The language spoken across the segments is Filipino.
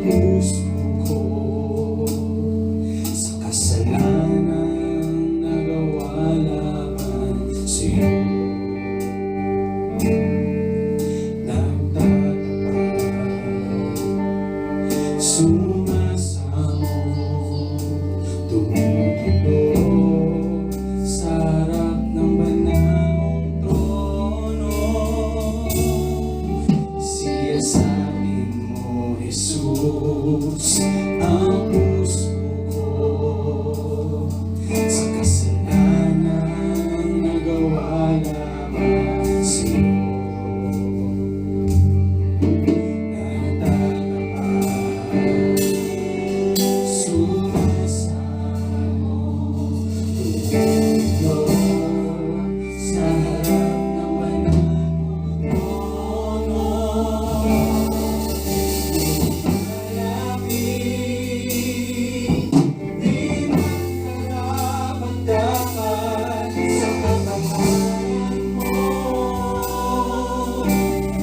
puso ko sa kasalanan nagawa laban sa'yo. Nagtatapat, sumasamo, tumutulog sa harap ng banalong trono. Siyasatin mo, Jesus, ang puso ko sa kasalanan nagawa laban sa'yo. Natatapat, sumasamo, tumutulog sa harap ng banalong trono. Malamig, di man karapat-dapat sa kapatawaran mo.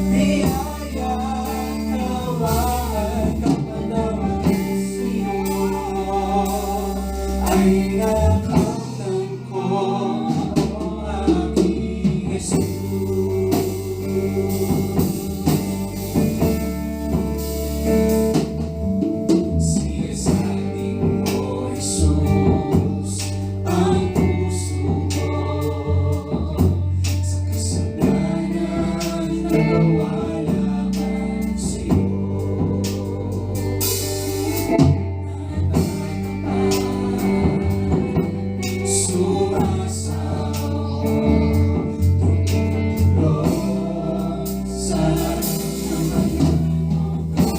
Biyaya at kawan, kapatawaran sa'yo ay nakamtan ko, o aking Jesus. Siyasatin mo, Jesus, ang puso ko sa kasalanan nagawa laban sa'yo. Natatapat, sumasamo, tumutulog sa harap ng banalong trono.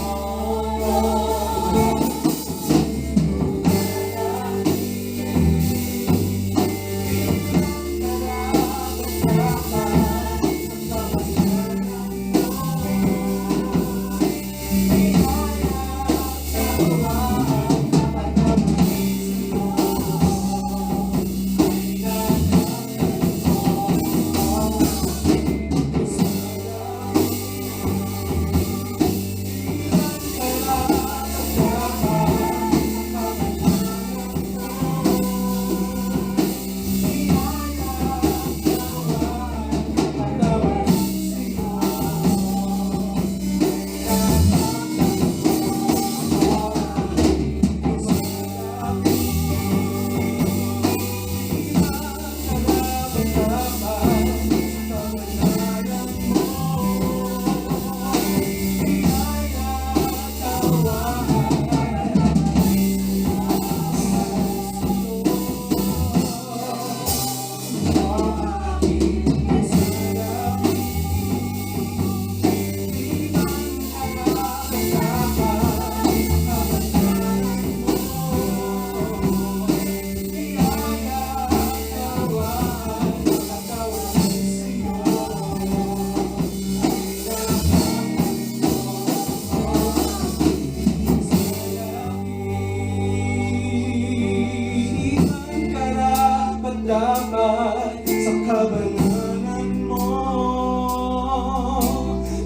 Dapat sa kabanalan mo,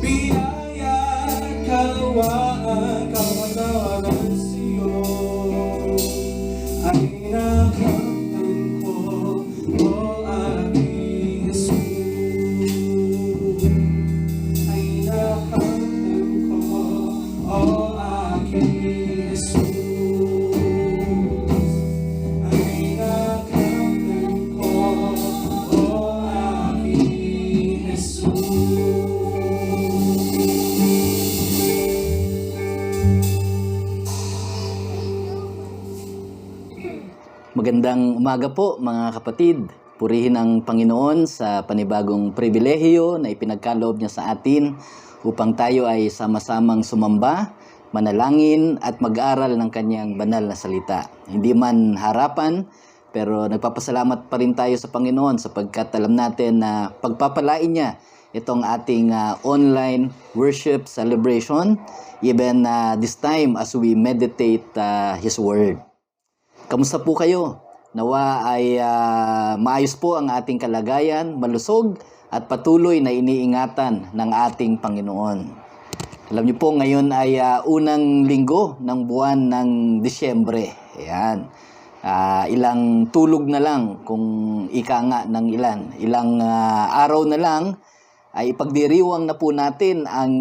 biyaya at kalawaan, kapatawaran sa'yo ay nakamtan ko, o aking Jesus. Ay nakamtan ko, o aking Jesus. Magandang umaga po mga kapatid. Purihin ang Panginoon sa panibagong pribilehiyo na ipinagkaloob niya sa atin upang tayo ay sama-samang sumamba, manalangin at mag-aral ng kanyang banal na salita. Hindi man harapan, pero nagpapasalamat pa rin tayo sa Panginoon sapagkat alam natin na pagpapalain niya itong ating online worship celebration, even this time as we meditate His Word. Kamusta po kayo? Nawa ay maayos po ang ating kalagayan, malusog at patuloy na iniingatan ng ating Panginoon. Alam niyo po, ngayon ay unang linggo ng buwan ng Disyembre. Ayan. Ilang tulog na lang kung ika nga ng ilan. Ilang araw na lang ay ipagdiriwang na po natin ang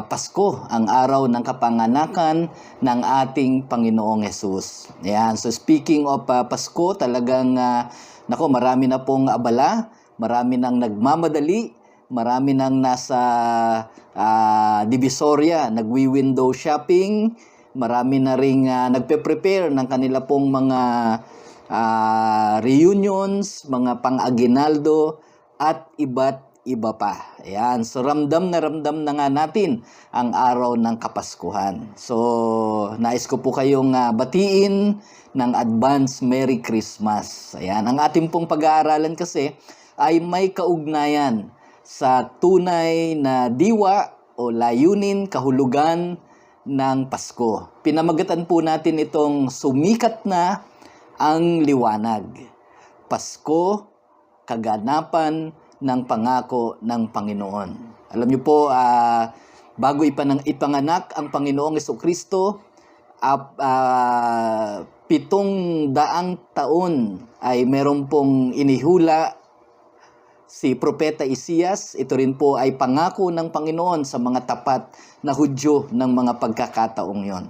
Pasko, ang araw ng kapanganakan ng ating Panginoong Hesus. Ayan. So speaking of Pasko, talagang marami na pong abala, marami nang nagmamadali, marami nang nasa Divisoria, nagwi-window shopping, marami na ring nagpe-prepare ng kanila pong mga reunions, mga pang-aguinaldo at iba't iba pa. Ayan. So ramdam na nga natin ang araw ng Kapaskuhan. So nais ko po kayong batiin ng advance Merry Christmas. Ayan. Ang ating pong pag-aaralan kasi ay may kaugnayan sa tunay na diwa o layunin, kahulugan ng Pasko. Pinamagatan po natin itong sumikat na ang liwanag. Pasko, kaganapan ng pangako ng Panginoon. Alam niyo po, bago ipanganak ang Panginoong Jesucristo, 700 taon ay meron pong inihula si Propeta Isias. Ito rin po ay pangako ng Panginoon sa mga tapat na Hudyo ng mga pagkakataong yon.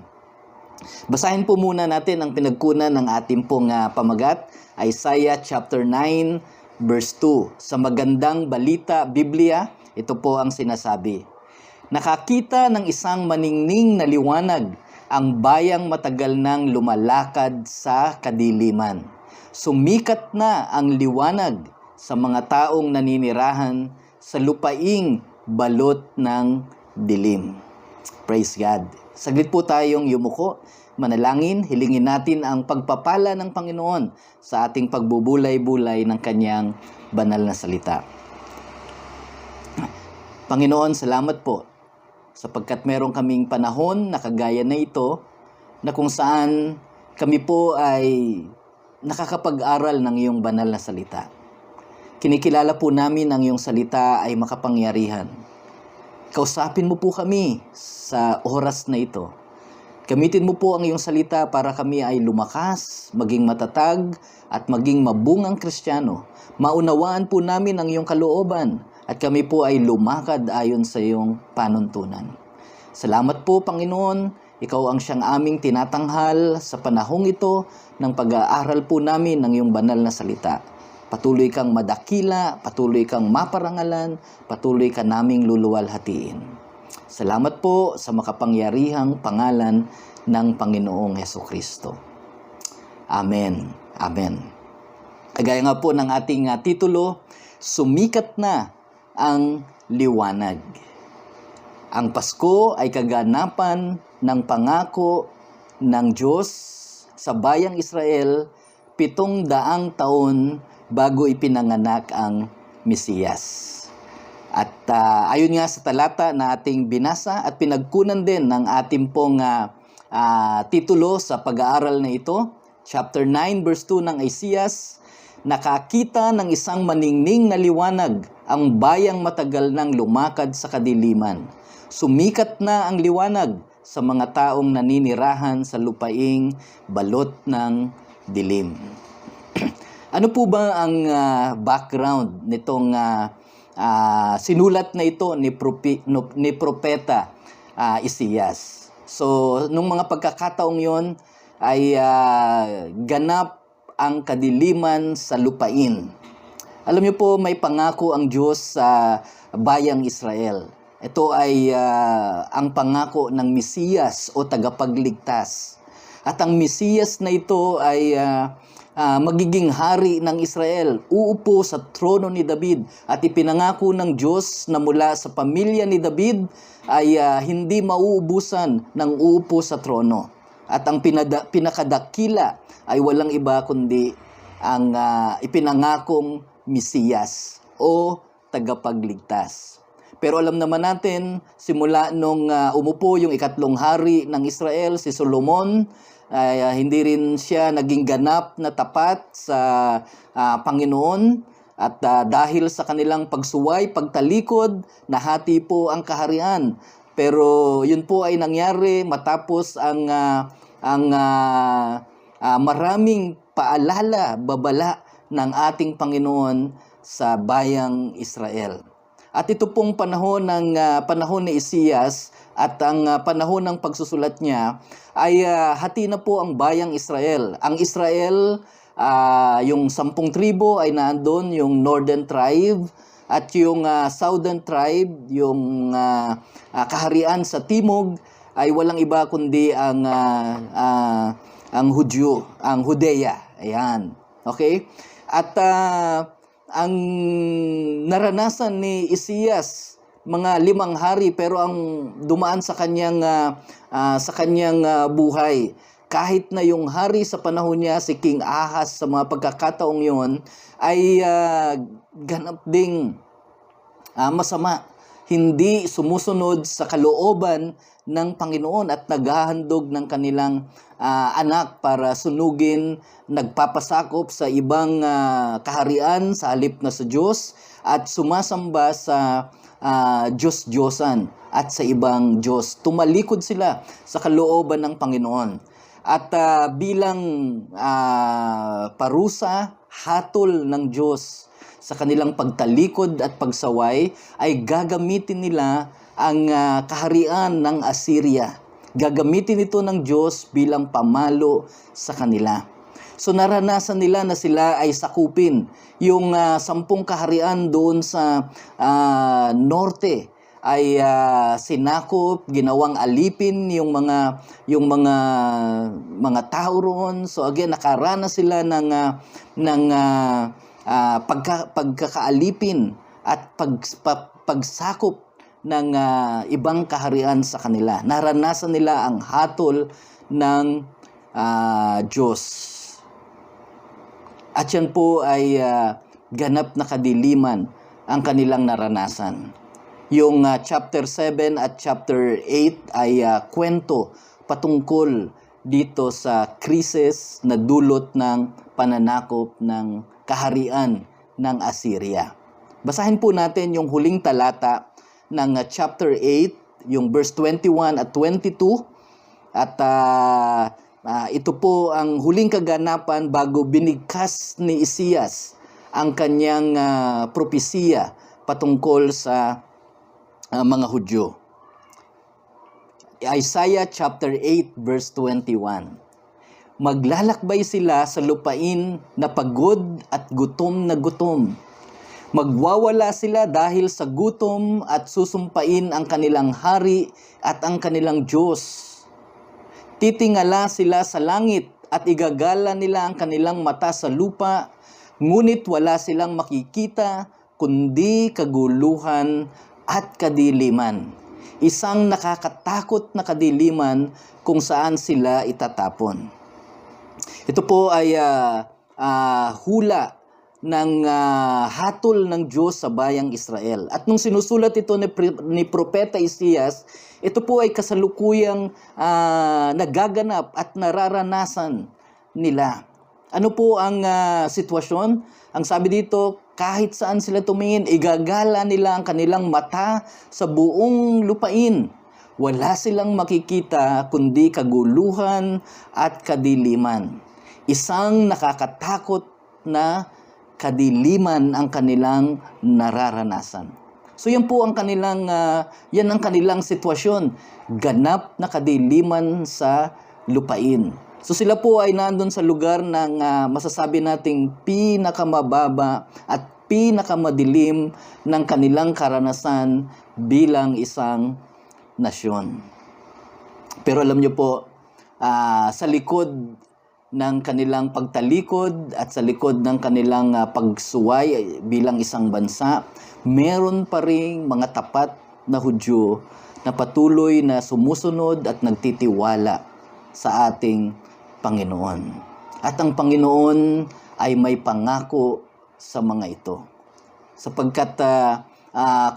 Basahin po muna natin ang pinagkunan ng ating pong pamagat, Isaiah chapter 9 verse 2. Sa magandang balita, Biblia, ito po ang sinasabi. Nakakita ng isang maningning na liwanag ang bayang matagal nang lumalakad sa kadiliman. Sumikat na ang liwanag sa mga taong naninirahan sa lupaing balot ng dilim. Praise God. Saglit po tayong yumuko, manalangin, hilingin natin ang pagpapala ng Panginoon sa ating pagbubulay-bulay ng Kanyang banal na salita. Panginoon, salamat po sapagkat meron kaming panahon na kagaya na ito na kung saan kami po ay nakakapag-aral ng iyong banal na salita. Kinikilala po namin ang iyong salita ay makapangyarihan. Kausapin mo po kami sa oras na ito. Gamitin mo po ang iyong salita para kami ay lumakas, maging matatag, at maging mabungang Kristiyano. Maunawaan po namin ang iyong kalooban at kami po ay lumakad ayon sa iyong panuntunan. Salamat po, Panginoon. Ikaw ang siyang aming tinatanghal sa panahong ito ng pag-aaral po namin ng iyong banal na salita. Patuloy kang madakila, patuloy kang maparangalan, patuloy ka naming luluwalhatiin. Salamat po sa makapangyarihang pangalan ng Panginoong Hesukristo. Amen. Amen. Kagaya nga po ng ating titulo, sumikat na ang liwanag. Ang Pasko ay kaganapan ng pangako ng Diyos sa bayang Israel 700 taon bago ipinanganak ang Mesiyas. At ayon nga sa talata na ating binasa at pinagkunan din ng ating pong titulo sa pag-aaral na ito, chapter 9 verse 2 ng Isaias, nakakita ng isang maningning na liwanag ang bayang matagal nang lumakad sa kadiliman. Sumikat na ang liwanag sa mga taong naninirahan sa lupaing balot ng dilim. Ano po ba ang background nitong sinulat na ito ni Propeta Isaias? So, nung mga pagkakataong yon ay ganap ang kadiliman sa lupain. Alam niyo po, may pangako ang Diyos sa bayang Israel. Ito ay ang pangako ng Mesiyas o tagapagligtas. At ang Mesiyas na ito ay magiging hari ng Israel, uupo sa trono ni David, at ipinangako ng Diyos na mula sa pamilya ni David ay hindi mauubusan ng uupo sa trono. At ang pinakadakila ay walang iba kundi ang ipinangakong Mesiyas o tagapagligtas. Pero alam naman natin, simula nung umupo yung ikatlong hari ng Israel, si Solomon, hindi rin siya naging ganap na tapat sa Panginoon. At dahil sa kanilang pagsuway, pagtalikod, nahati po ang kaharian. Pero yun po ay nangyari matapos ang maraming paalala, babala ng ating Panginoon sa bayang Israel. At ito pong panahon ni Isaias at ang panahon ng pagsusulat niya ay hati na po ang bayang Israel. Ang Israel, yung 10 tribo ay naandun, yung northern tribe, at yung southern tribe, yung kaharian sa timog, ay walang iba kundi ang Hudyo, ang Judea. Ayan. Okay? At ang naranasan ni Isaias, mga 5 hari, pero ang dumaan sa kanyang buhay, kahit na yung hari sa panahon niya, si King Ahaz, sa mga pagkakataong yon ay ganap ding masama. Hindi sumusunod sa kalooban ng Panginoon at naghahandog ng kanilang anak para sunugin, nagpapasakop sa ibang kaharian sa halip na sa Diyos at sumasamba sa Diyos-Diyosan at sa ibang Diyos. Tumalikod sila sa kalooban ng Panginoon. At bilang parusa, hatol ng Diyos sa kanilang pagtalikod at pagsaway, ay gagamitin nila ang kaharian ng Assyria. Gagamitin ito ng Diyos bilang pamalo sa kanila. So naranasan nila na sila ay sakupin. Yung 10 kaharian doon sa norte ay sinakop, ginawang alipin yung mga tao roon. So again, nakaranas sila ng pagkakaalipin at pagsakop ng ibang kaharian sa kanila. Naranasan nila ang hatol ng Diyos. At yan po ay ganap na kadiliman ang kanilang naranasan. Yung chapter 7 at chapter 8 ay kwento patungkol dito sa krisis na dulot ng pananakop ng kaharian ng Assyria. Basahin po natin yung huling talata ng chapter 8, yung verse 21 at 22. At ito po ang huling kaganapan bago binigkas ni Isaias ang kanyang propesiya patungkol sa mga Hudyo. Isaiah chapter 8 verse 21. Maglalakbay sila sa lupain na pagod at gutom na gutom. Magwawala sila dahil sa gutom at susumpain ang kanilang hari at ang kanilang Diyos. Titingala sila sa langit at igagala nila ang kanilang mata sa lupa, ngunit wala silang makikita kundi kaguluhan at kadiliman. Isang nakakatakot na kadiliman kung saan sila itatapon. Ito po ay hula ng hatol ng Diyos sa bayang Israel. At nung sinusulat ito ni Propeta Isaias, ito po ay kasalukuyang nagaganap at nararanasan nila. Ano po ang sitwasyon? Ang sabi dito, kahit saan sila tumingin, igagala nila ang kanilang mata sa buong lupain. Wala silang makikita kundi kaguluhan at kadiliman. Isang nakakatakot na kadiliman ang kanilang nararanasan. So yan po ang kanilang sitwasyon. Ganap na kadiliman sa lupain. So sila po ay nandun sa lugar ng masasabi nating pinakamababa at pinakamadilim ng kanilang karanasan bilang isang nasyon. Pero alam niyo po, sa likod ng kanilang pagtalikod at sa likod ng kanilang pagsuway bilang isang bansa, meron pa ring mga tapat na Hudyo na patuloy na sumusunod at nagtitiwala sa ating Panginoon. At ang Panginoon ay may pangako sa mga ito. Sapagkat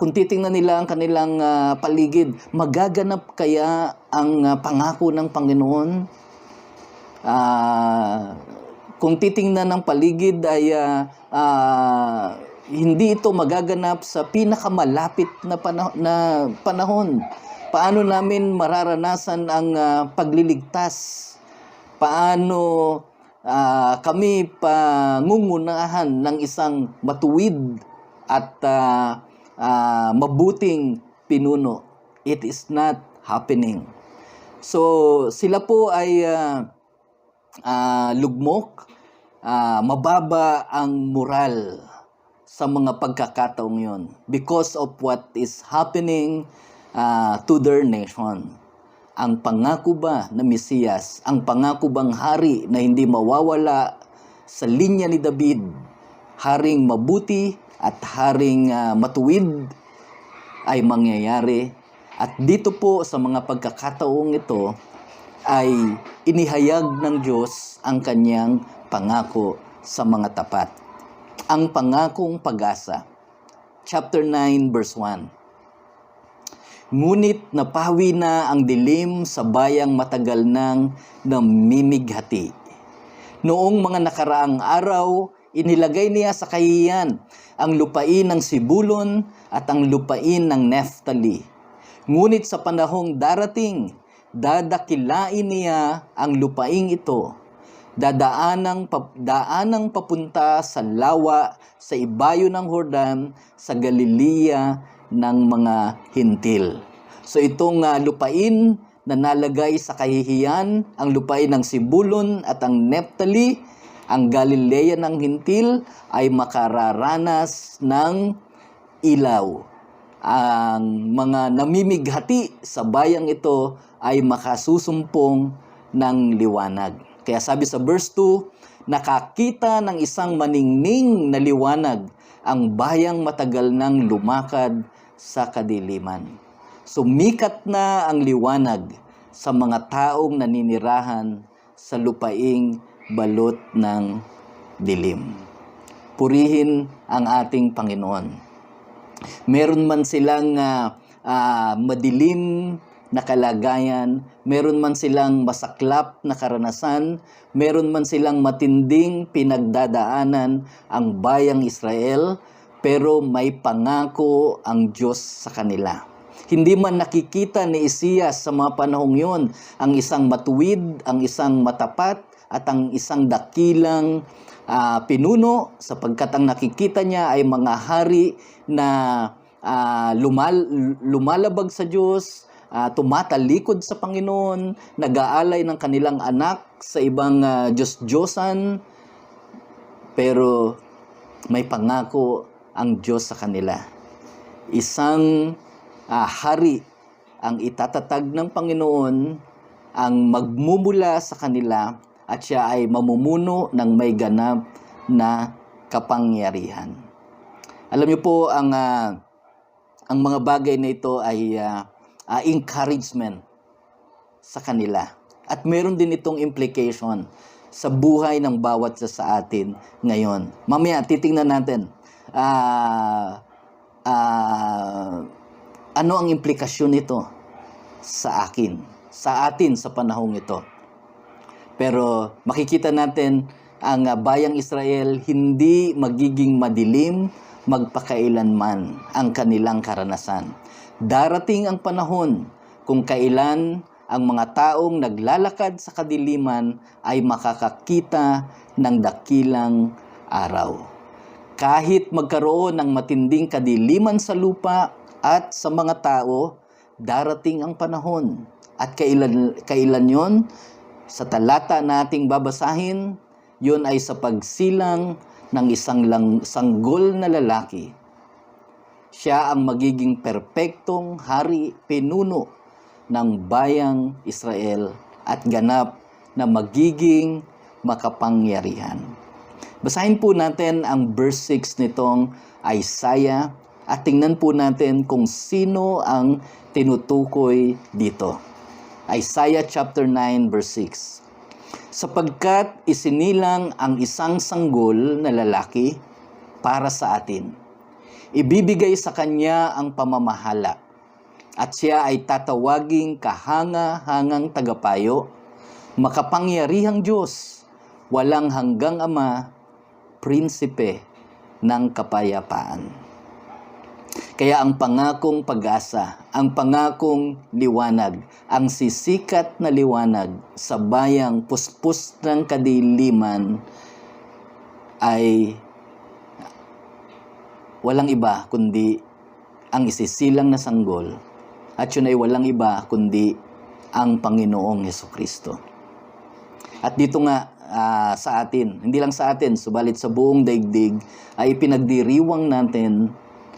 kung titingnan nila ang kanilang paligid, magaganap kaya ang pangako ng Panginoon? Kung titingnan ng paligid ay hindi ito magaganap sa pinakamalapit na panahon. Paano namin mararanasan ang pagliligtas? Paano kami pangungunahan ng isang matuwid at mabuting pinuno? It is not happening. So, sila po ay lugmok, mababa ang moral sa mga pagkakataong yon because of what is happening to their nation. Ang pangako ba na Mesiyas, ang pangako bang hari na hindi mawawala sa linya ni David, haring mabuti at haring matuwid, ay mangyayari. At dito po sa mga pagkakataong ito ay inihayag ng Diyos ang kanyang pangako sa mga tapat. Ang pangakong pag-asa. Chapter 9 verse 1. Ngunit napawi na ang dilim sa bayang matagal nang namimighati. Noong mga nakaraang araw, inilagay niya sa kahihiyan ang lupain ng Sibulon at ang lupain ng Naphtali. Ngunit sa panahong darating, dadakilain niya ang lupaing ito. Daanang papunta sa lawa, sa ibayo ng Jordan, sa Galilea ng mga hintil. So itong lupain na nalagay sa kahihiyan, ang lupain ng Sibulon at ang Naphtali, ang Galilea ng hintil ay makararanas ng ilaw. Ang mga namimighati sa bayang ito ay makasusumpong ng liwanag. Kaya sabi sa verse 2, nakakita ng isang maningning na liwanag ang bayang matagal nang lumakad sa kadiliman. Sumikat na ang liwanag sa mga taong naninirahan sa lupaing balot ng dilim. Purihin ang ating Panginoon. Meron man silang madilim na kalagayan, meron man silang masaklap na karanasan, meron man silang matinding pinagdadaanan ang bayang Israel, pero may pangako ang Diyos sa kanila. Hindi man nakikita ni Isaias sa mga panahong yon ang isang matuwid, ang isang matapat, at ang isang dakilang pinuno, sapagkat ang nakikita niya ay mga hari na lumalabag sa Diyos, tumatalikod sa Panginoon, nag-aalay ng kanilang anak sa ibang Diyos-Diyosan, pero may pangako ang Diyos sa kanila. Isang hari ang itatatag ng Panginoon, ang magmumula sa kanila, at siya ay mamumuno ng may ganap na kapangyarihan. Alam niyo po, ang mga bagay na ito ay encouragement sa kanila. At meron din itong implication sa buhay ng bawat isa sa atin ngayon. Mamaya, titingnan natin ano ang implikasyon nito sa atin sa panahong ito. Pero makikita natin ang bayang Israel hindi magiging madilim magpakailanman ang kanilang karanasan. Darating ang panahon kung kailan ang mga taong naglalakad sa kadiliman ay makakakita ng dakilang araw. Kahit magkaroon ng matinding kadiliman sa lupa at sa mga tao, darating ang panahon. At kailan yon? Sa talata nating babasahin, yun ay sa pagsilang ng isang sanggol na lalaki. Siya ang magiging perpektong hari pinuno ng bayang Israel at ganap na magiging makapangyarihan. Basahin po natin ang verse 6 nitong Isaiah at tingnan po natin kung sino ang tinutukoy dito. Isaiah chapter 9 verse 6. Sapagkat isinilang ang isang sanggol na lalaki para sa atin. Ibibigay sa kanya ang pamamahala at siya ay tatawaging kahanga-hangang tagapayo, makapangyarihang Diyos, walang hanggang Ama, prinsipe ng kapayapaan. Kaya ang pangakong pag-asa, ang pangakong liwanag, ang sisikat na liwanag sa bayang puspos ng kadiliman ay walang iba kundi ang isisilang na sanggol. At yun ay walang iba kundi ang Panginoong Hesukristo. At dito nga sa atin, hindi lang sa atin, subalit sa buong daigdig, ay pinagdiriwang natin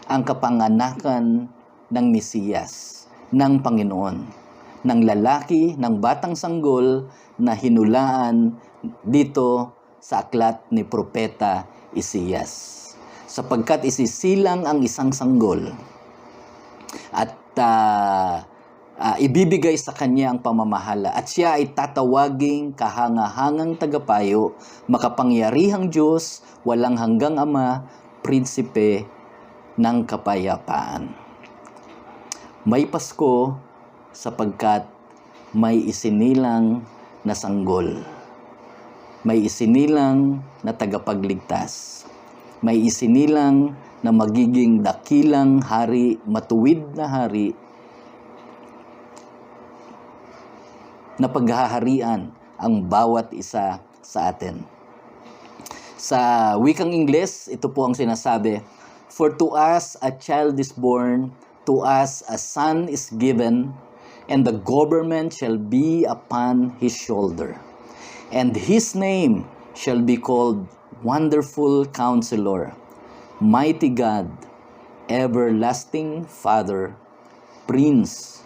ang kapanganakan ng Mesiyas, ng Panginoon, ng lalaki, ng batang sanggol na hinulaan dito sa aklat ni Propeta Isaias. Sapagkat isisilang ang isang sanggol at ibibigay sa kanya ang pamamahala at siya ay tatawaging kahangahangang tagapayo, makapangyarihang Diyos, walang hanggang Ama, prinsipe ng kapayapaan. May Pasko sapagkat may isinilang na sanggol. May isinilang na tagapagligtas. May isinilang na magiging dakilang hari, matuwid na hari, na paghaharian ang bawat isa sa atin. Sa wikang Ingles, ito po ang sinasabi, "For to us a child is born, to us a son is given, and the government shall be upon his shoulder. And his name shall be called Wonderful Counselor, Mighty God, Everlasting Father, Prince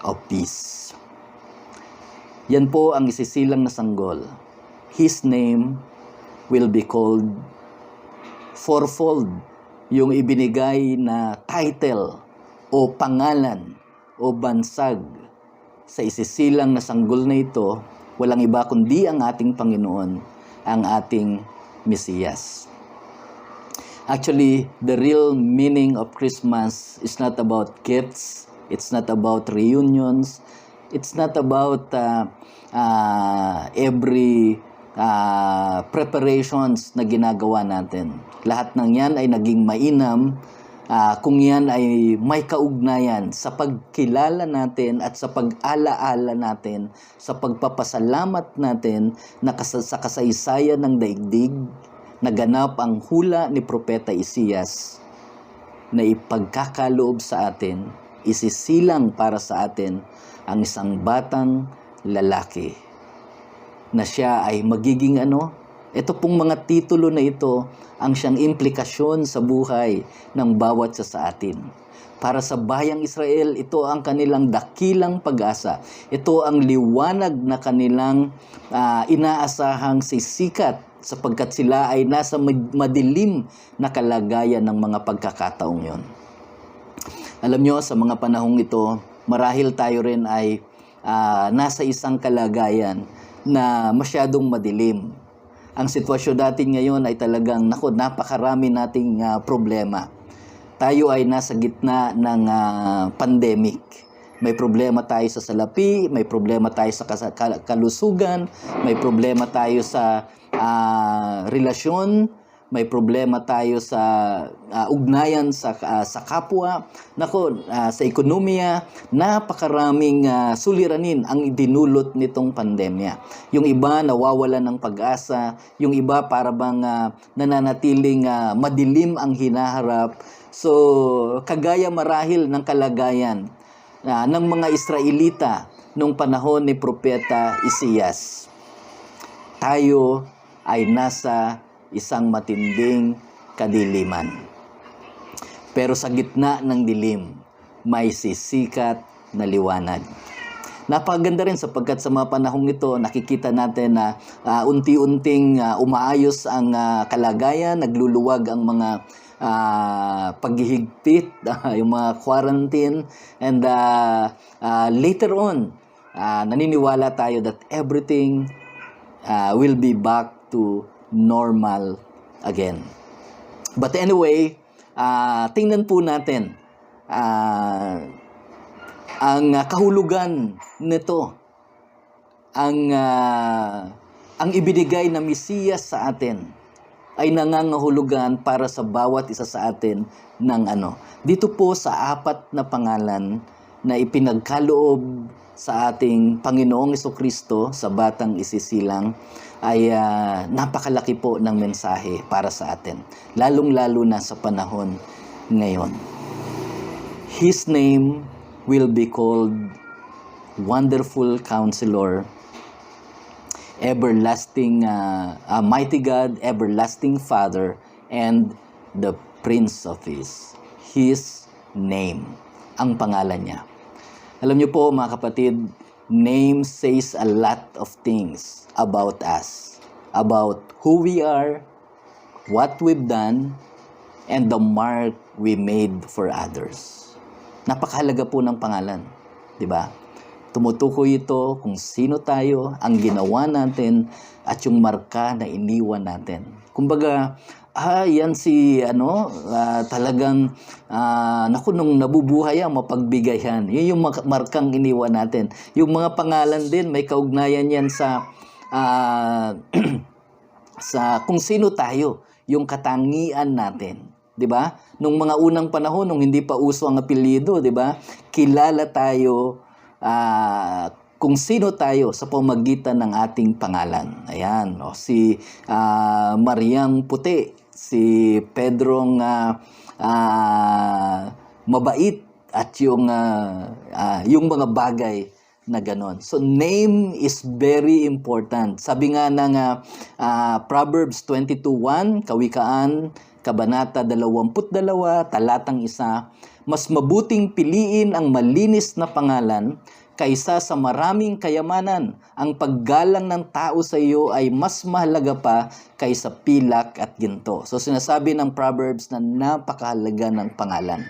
of Peace." Yan po ang isisilang na sanggol. His name will be called fourfold, yung ibinigay na title o pangalan o bansag sa isisilang na sanggol na ito, walang iba kundi ang ating Panginoon, ang ating Mesiyas. Actually, the real meaning of Christmas is not about gifts, it's not about reunions, it's not about every preparations na ginagawa natin. Lahat ng yan ay naging mainam kung yan ay may kaugnayan sa pagkilala natin at sa pag-alaala natin, sa pagpapasalamat natin na sa kasaysayan ng daigdig, naganap ang hula ni Propeta Isaias na ipagkakaloob sa atin, isisilang para sa atin ang isang batang lalaki na siya ay magiging ito pong mga titulo na ito ang siyang implikasyon sa buhay ng bawat isa sa atin. Para sa bayang Israel, ito ang kanilang dakilang pag-asa. Ito ang liwanag na kanilang inaasahang sisikat sapagkat sila ay nasa madilim na kalagayan ng mga pagkakataong yon. Alam nyo, sa mga panahong ito, marahil tayo rin ay nasa isang kalagayan na masyadong madilim. Ang sitwasyon natin ngayon ay talagang napakarami nating problema. Tayo ay nasa gitna ng pandemic. May problema tayo sa salapi, may problema tayo sa kalusugan, may problema tayo sa relasyon, may problema tayo sa ugnayan sa kapwa, sa ekonomiya. Napakaraming suliranin ang dinulot nitong pandemya. Yung iba nawawalan ng pag-asa, yung iba para bang nananatiling madilim ang hinaharap. So, kagaya marahil ng kalagayan ng mga Israelita nung panahon ni Propeta Isaias, tayo ay nasa isang matinding kadiliman. Pero sa gitna ng dilim, may sisikat na liwanag. Napakaganda rin sapagkat sa mga panahong ito, nakikita natin na unti-unting umaayos ang kalagayan, nagluluwag ang mga paghihigpit, yung mga quarantine, and later on, naniniwala tayo that everything will be back to normal again. But anyway, tingnan po natin ang kahulugan nito, ang ibinigay na Mesiyas sa atin. ay nangangahulugan para sa bawat isa sa atin ng ano. Dito po sa 4 na pangalan na ipinagkaloob sa ating Panginoong Jesucristo sa batang isisilang ay napakalaki po ng mensahe para sa atin. Lalong-lalo na sa panahon ngayon. His name will be called Wonderful Counselor, Everlasting, Mighty God, Everlasting Father, and the Prince of Peace. His name, ang pangalan niya. Alam niyo po mga kapatid, name says a lot of things about us, about who we are, what we've done, and the mark we made for others. Napakahalaga po ng pangalan, di ba? Tumutukoy ito kung sino tayo, ang ginawa natin, at yung marka na iniwan natin. Kumbaga, yan si, talagang, nung nabubuhay yan, mapagbigay yan. Yun yung markang iniwan natin. Yung mga pangalan din, may kaugnayan yan sa, sa kung sino tayo, yung katangian natin. 'Di ba? Nung mga unang panahon, nung hindi pa uso ang apelyido, 'di ba? Kilala tayo kung sino tayo sa pamagitan ng ating pangalan. Ayan, si Mariang Puti, si Pedrong mabait, at yung mga bagay na ganon. So name is very important. Sabi nga ng Proverbs 22:1, Kawikaan, Kabanata 22, talatang 1, mas mabuting piliin ang malinis na pangalan kaysa sa maraming kayamanan. Ang paggalang ng tao sa iyo ay mas mahalaga pa kaysa pilak at ginto. So sinasabi ng Proverbs na napakahalaga ng pangalan.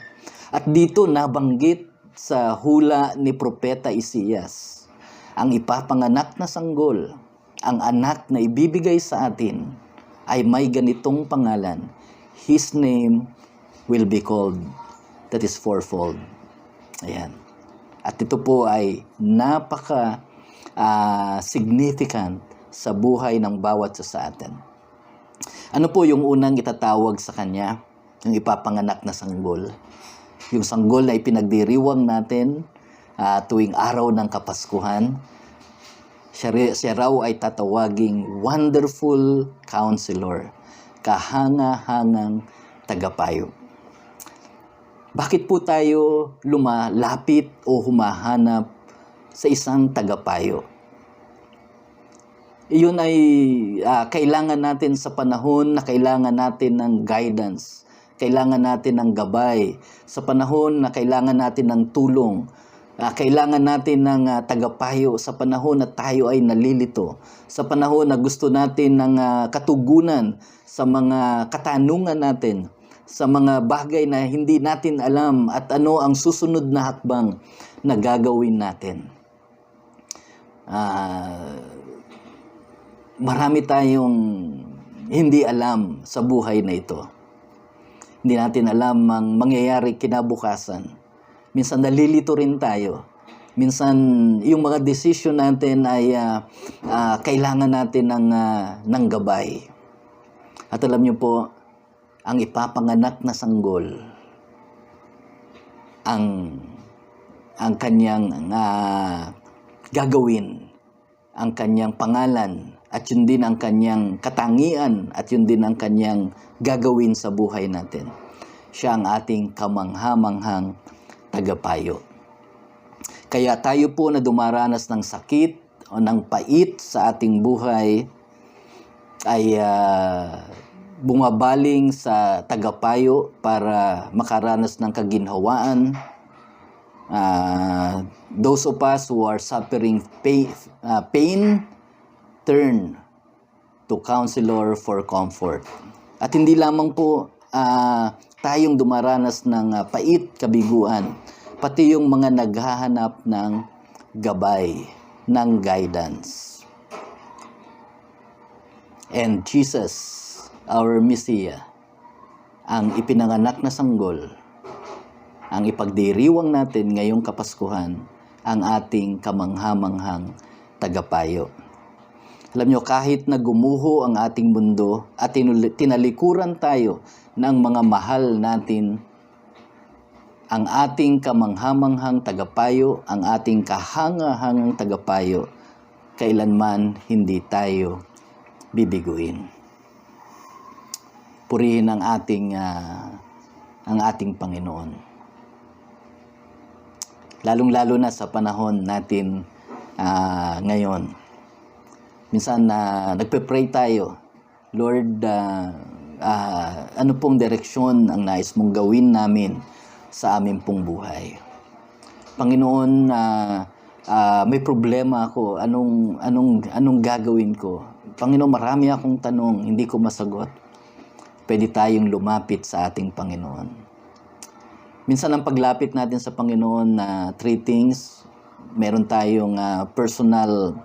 At dito nabanggit sa hula ni Propeta Isaias, ang ipapanganak na sanggol, ang anak na ibibigay sa atin, ay may ganitong pangalan. His name will be called, that is fourfold. Ayan. At ito po ay napaka significant sa buhay ng bawat isa sa atin. Ano po yung unang itatawag sa kanya? Yung ipapanganak na sanggol. Yung sanggol na ipinagdiriwang natin tuwing araw ng Kapaskuhan. Siya raw ay tatawaging Wonderful Counselor, kahanga-hangang tagapayo. Bakit po tayo lumalapit o humahanap sa isang tagapayo? Iyon ay kailangan natin sa panahon na kailangan natin ng guidance, kailangan natin ng gabay, sa panahon na kailangan natin ng tulong, kailangan natin ng tagapayo sa panahon na tayo ay nalilito, sa panahon na gusto natin ng katugunan sa mga katanungan natin, sa mga bagay na hindi natin alam at ano ang susunod na hakbang na gagawin natin. Marami tayong hindi alam sa buhay na ito. Hindi natin alam ang mangyayari kinabukasan. Minsan nalilito rin tayo. Minsan yung mga decision natin ay kailangan natin ng gabay. At alam niyo po, ang ipapanganak na sanggol, ang kanyang gagawin, ang kanyang pangalan, at yun din ang kanyang katangian, at yun din ang kanyang gagawin sa buhay natin. Siya ang ating kamangha-manghang tagapayo. Kaya tayo po na dumaranas ng sakit o ng pait sa ating buhay ay bumabaling sa tagapayo para makaranas ng kaginhawaan. Those of us who are suffering pain turn to counselor for comfort. At hindi lamang po tayong dumaranas ng pait, kabiguan, pati yung mga naghahanap ng gabay, ng guidance. And Jesus, our Messiah, ang ipinanganak na sanggol, ang ipagdiriwang natin ngayong Kapaskuhan, ang ating kamangha-manghang tagapayo. Alam nyo, kahit na gumuho ang ating mundo at tinalikuran tayo ng mga mahal natin, ang ating kamanghamanghang tagapayo, ang ating kahangahangang tagapayo, kailanman hindi tayo bibiguin. Purihin ang ating Panginoon. Lalong-lalo na sa panahon natin ngayon. Minsan nagpe-pray tayo, Lord, ano pong direksyon ang nais mong gawin namin sa aming pong buhay? Panginoon, may problema ako. Anong gagawin ko? Panginoon, marami akong tanong, hindi ko masagot. Pwede tayong lumapit sa ating Panginoon. Minsan ang paglapit natin sa Panginoon three things. Meron tayong personal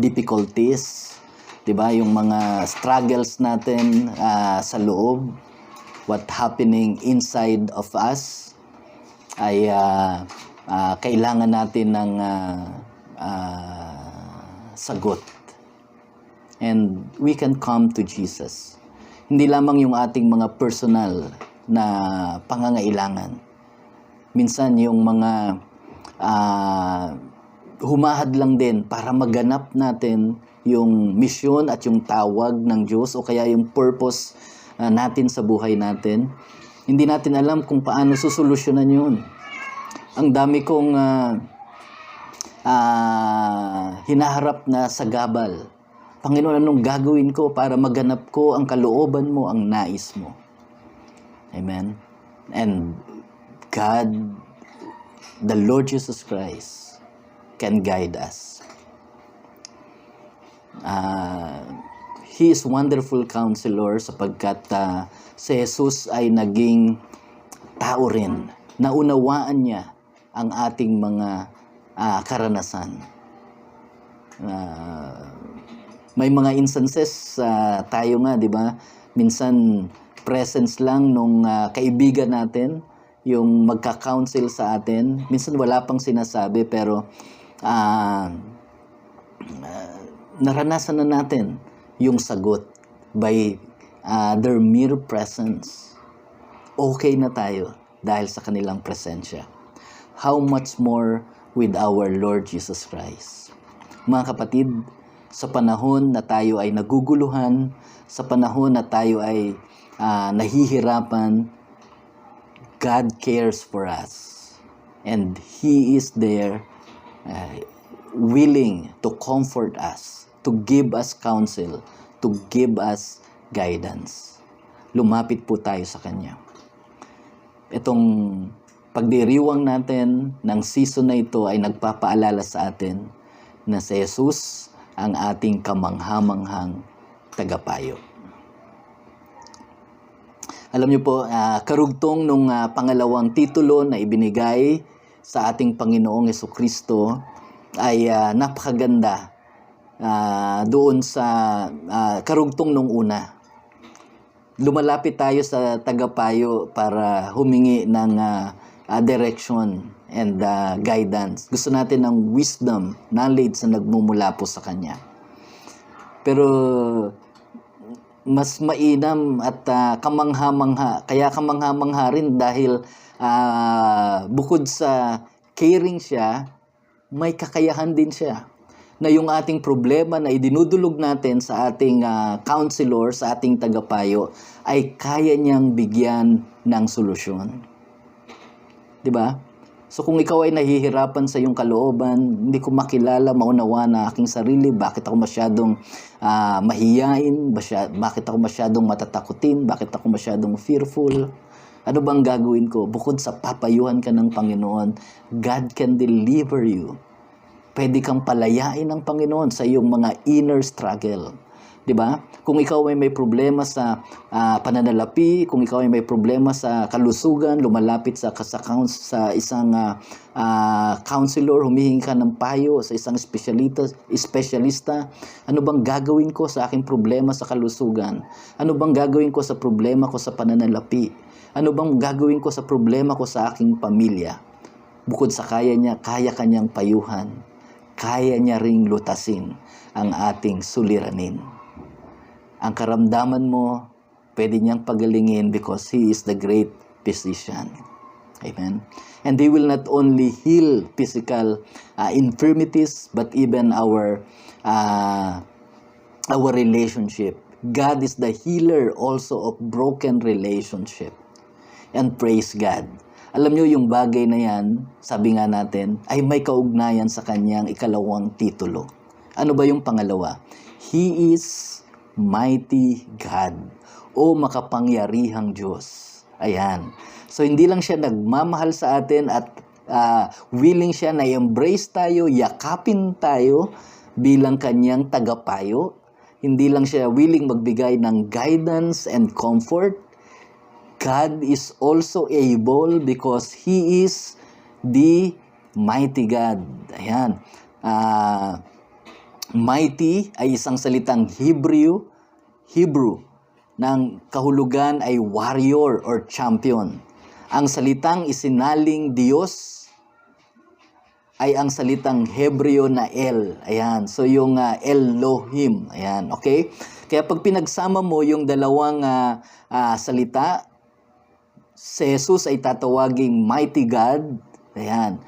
difficulties, 'di ba? Yung mga struggles natin sa loob, what happening inside of us ay kailangan natin ng sagot. And we can come to Jesus. Hindi lamang yung ating mga personal na pangangailangan. Minsan yung mga humahad lang din para maganap natin yung misyon at yung tawag ng Diyos o kaya yung purpose natin sa buhay natin. Hindi natin alam kung paano susolusyonan yun. Ang dami kong hinaharap na sagabal. Panginoon, anong gagawin ko para maganap ko ang kalooban mo, ang nais mo? Amen? And God, the Lord Jesus Christ, can guide us. He is wonderful counselor sapagkat si Jesus ay naging tao rin. Naunawaan niya ang ating mga karanasan. May mga instances tayo nga, di ba? Minsan presence lang nung kaibigan natin, yung magka-counsel sa atin. Minsan wala pang sinasabi pero naranasan na natin yung sagot by their mere presence. Okay na tayo dahil sa kanilang presensya. How much more with our Lord Jesus Christ? Mga kapatid, sa panahon na tayo ay naguguluhan, sa panahon na tayo ay nahihirapan, God cares for us. And He is there willing to comfort us, to give us counsel, to give us guidance. Lumapit po tayo sa Kanya. Itong pagdiriwang natin ng season na ito ay nagpapaalala sa atin na si Jesus ang ating kamanghamanghang tagapayo. Alam niyo po, karugtong nung pangalawang titulo na ibinigay sa ating Panginoong Jesucristo ay napakaganda doon sa karugtong nung una. Lumalapit tayo sa tagapayo para humingi ng direction and guidance. Gusto natin ng wisdom, knowledge na nagmumula po sa Kanya. Pero mas mainam at kamangha-mangha. Kaya kamangha-mangha rin dahil bukod sa caring siya, may kakayahan din siya. Na yung ating problema na idinudulog natin sa ating counselor, sa ating tagapayo, ay kaya niyang bigyan ng solusyon. 'Di ba? So kung ikaw ay nahihirapan sa iyong kalooban, hindi ko makilala, maunawa na aking sarili, bakit ako masyadong mahiyain, bakit ako masyadong matatakutin, bakit ako masyadong fearful, ano bang gagawin ko? Bukod sa papayuhan ka ng Panginoon, God can deliver you. Pwede kang palayain ng Panginoon sa iyong mga inner struggle. 'Di ba? Kung ikaw ay may problema sa pananalapi, kung ikaw ay may problema sa kalusugan, lumalapit sa isang counselor, humihingi ka ng payo sa isang espesyalista, ano bang gagawin ko sa aking problema sa kalusugan? Ano bang gagawin ko sa problema ko sa pananalapi? Ano bang gagawin ko sa problema ko sa aking pamilya? Bukod sa kaya kanyang payuhan, kaya niya ring lutasin ang ating suliranin. Ang karamdaman mo, pwede niyang pagalingin because He is the great physician. Amen. And He will not only heal physical infirmities, but even our relationship. God is the healer also of broken relationship. And praise God. Alam nyo, yung bagay na yan, sabi nga natin, ay may kaugnayan sa kanyang ikalawang titulo. Ano ba yung pangalawa? He is mighty God, o makapangyarihang Diyos. Ayan. So, hindi lang siya nagmamahal sa atin at willing siya na embrace tayo, yakapin tayo bilang kanyang tagapayo. Hindi lang siya willing magbigay ng guidance and comfort. God is also able because He is the mighty God. Ayan. Mighty ay isang salitang Hebrew ng kahulugan ay warrior or champion. Ang salitang isinaling Diyos ay ang salitang Hebreo na El. Ayan. So yung Elohim. Ayan. Okay? Kaya pag pinagsama mo yung dalawang salita, si Jesus ay tatawaging mighty God. Ayan.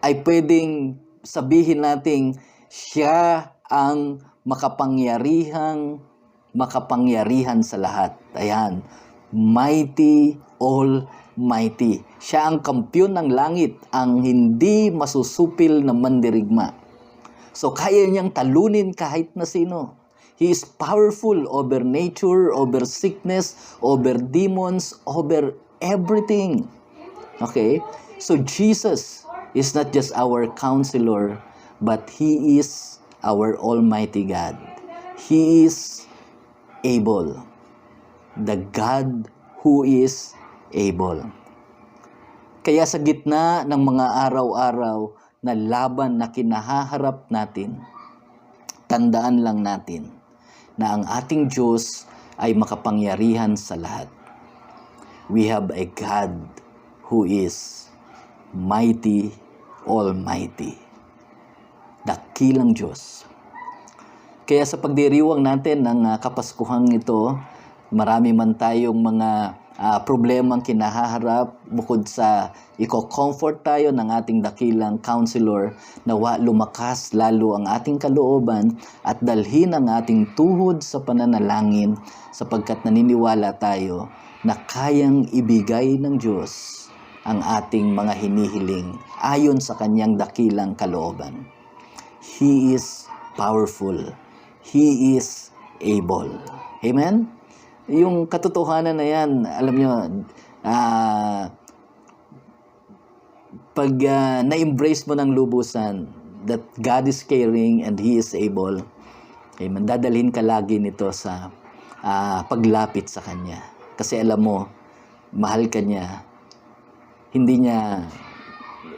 Ay pwedeng sabihin nating siya ang makapangyarihan sa lahat. Ayan. Mighty, almighty. Siya ang kampiyon ng langit, ang hindi masusupil na mandirigma. So, kaya niyang talunin kahit na sino. He is powerful over nature, over sickness, over demons, over everything. Okay? So, Jesus is not just our counselor, but He is our Almighty God. He is able. The God who is able. Kaya sa gitna ng mga araw-araw na laban na kinahaharap natin, tandaan lang natin na ang ating Diyos ay makapangyarihan sa lahat. We have a God who is mighty, almighty. Dakilang Diyos. Kaya sa pagdiriwang natin ng Kapaskuhang ito, marami man tayong mga problemang kinahaharap bukod sa i-comfort tayo ng ating dakilang counselor, nawa lumakas lalo ang ating kalooban at dalhin ang ating tuhod sa pananalangin sapagkat naniniwala tayo na kayang ibigay ng Diyos ang ating mga hinihiling ayon sa kanyang dakilang kalooban. He is powerful. He is able. Amen? Yung katotohanan na yan, alam nyo, pag na-embrace mo ng lubusan that God is caring and He is able, amen, dadalhin ka lagi nito sa paglapit sa Kanya. Kasi alam mo, mahal ka niya, hindi niya,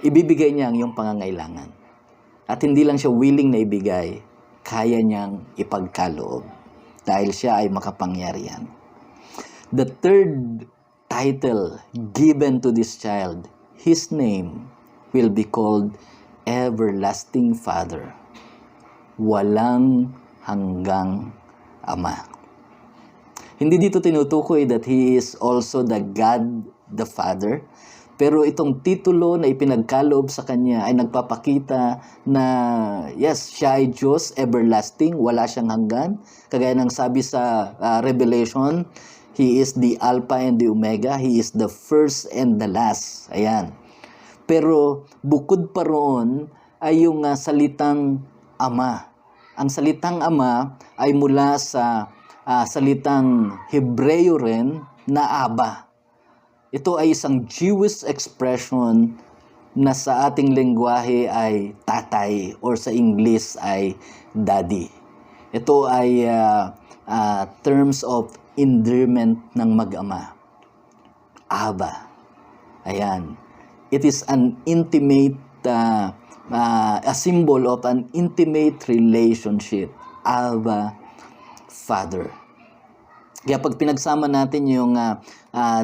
ibibigay niya ang iyong pangangailangan. At hindi lang siya willing na ibigay, kaya niyang ipagkaloob dahil siya ay makapangyarihan. The third title given to this child, His name will be called Everlasting Father, walang hanggang Ama. Hindi dito tinutukoy that He is also the God the Father, pero itong titulo na ipinagkaloob sa Kanya ay nagpapakita na yes, siya ay Diyos, everlasting, wala siyang hanggan. Kagaya ng sabi sa Revelation, He is the Alpha and the Omega, He is the first and the last. Ayan. Pero bukod pa roon ay yung salitang Ama. Ang salitang Ama ay mula sa salitang Hebreo rin na Aba. Ito ay isang Jewish expression na sa ating lengguwahe ay tatay or sa English ay daddy. Ito ay terms of endearment ng mag-ama. Aba. Ayan. It is an intimate, a symbol of an intimate relationship. Aba, Father. Kaya pag pinagsama natin yung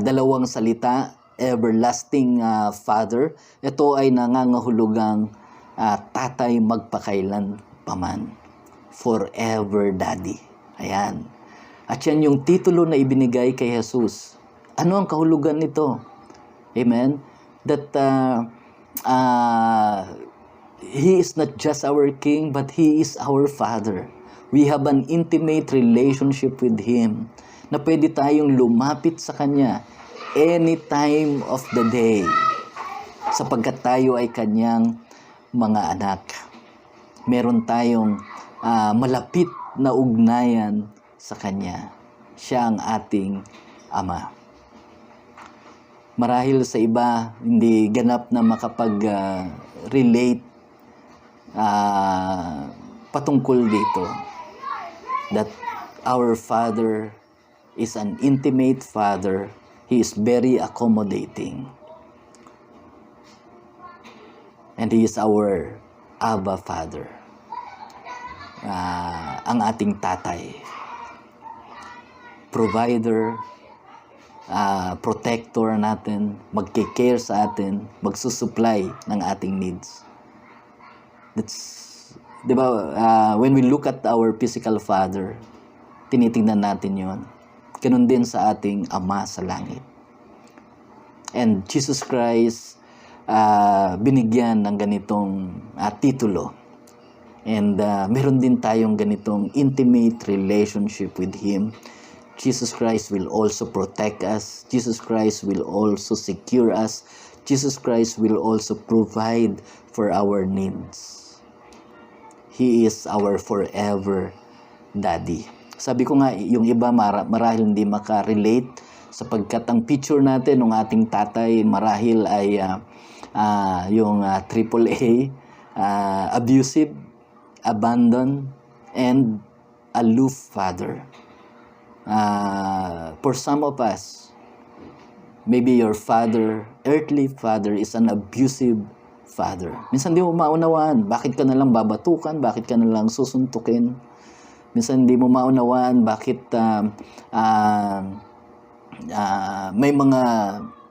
dalawang salita, everlasting Father, ito ay nangangahulugang tatay magpakailan paman. Forever Daddy. Ayan. At yan yung titulo na ibinigay kay Jesus. Ano ang kahulugan nito? Amen? That He is not just our King, but He is our Father. We have an intimate relationship with Him na pwede tayong lumapit sa Kanya any time of the day sapagkat tayo ay Kanyang mga anak. Meron tayong malapit na ugnayan sa Kanya. Siya ang ating Ama. Marahil sa iba, hindi ganap na makapag-relate patungkol dito. That our Father is an intimate Father. He is very accommodating. And He is our Abba Father. Ang ating tatay. Provider, protector natin, magke-care sa atin, magsusupply ng ating needs. That's, di ba, when we look at our physical father, tinitingnan natin yon. Ganun din sa ating Ama sa langit. And Jesus Christ, binigyan ng ganitong titulo. And meron din tayong ganitong intimate relationship with Him. Jesus Christ will also protect us. Jesus Christ will also secure us. Jesus Christ will also provide for our needs. He is our forever Daddy. Sabi ko nga, yung iba marahil hindi makarelate sapagkat ang picture natin ng ating tatay marahil ay yung AAA, abusive, abandoned, and aloof father. For some of us, maybe your father, earthly father, is an abusive father. Minsan di mo maunawaan, bakit ka nalang babatukan, bakit ka nalang susuntukin. Minsan di mo maunawaan, bakit may mga